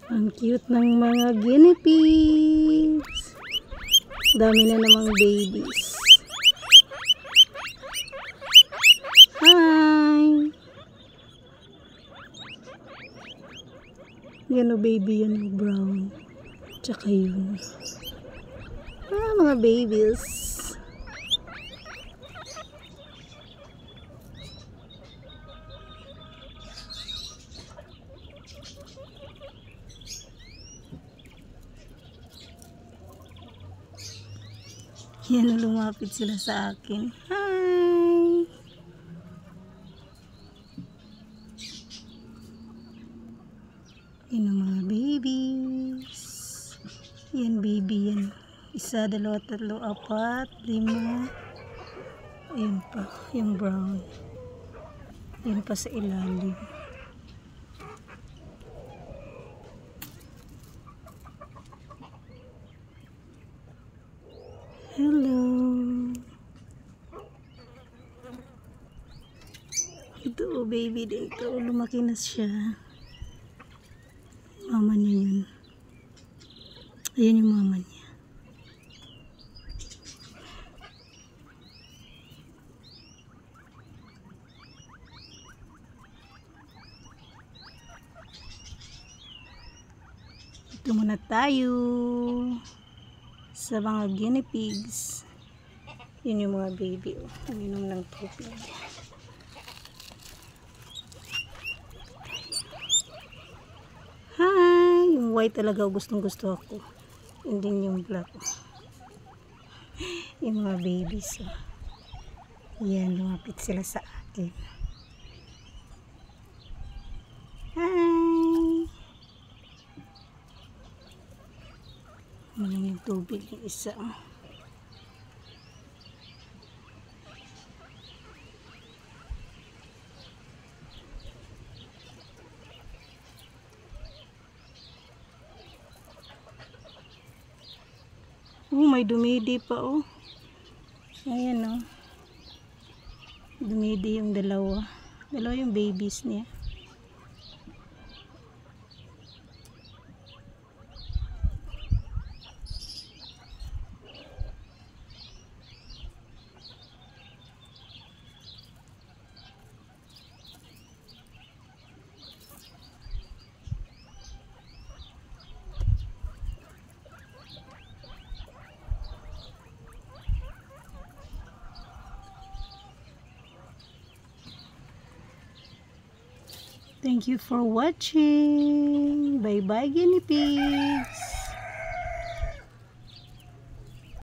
Ang cute ng mga guinea pigs. Dami na namang babies. Hi! Yan o baby, yan o brown. Tsaka yun. Mga babies. Yan, lumapit sila sa akin. Hi! Yan ang mga babies. Yan baby yan. Isa, dalawa, tatlo, apat, lima. Ayun pa, yung brown. Yan pa sa ilalim. Hello. Ito baby din to. Lumaki na siya. Mama niya yun. Ayan yung mama niya. Ito muna tayo sa mga guinea pigs. Yun yung mga baby. Uminom ng tubig. Hi! Yung white talaga gustong gusto ako. Hindi yung black. Yung mga babies. Yan, lumapit sila sa akin. Hi! Uminom yung tubig yung isa. May dumidi pa oh. Ayan oh. Dumidi yung dalawa. Dalawa yung babies niya. Thank you for watching. Bye bye guinea pigs.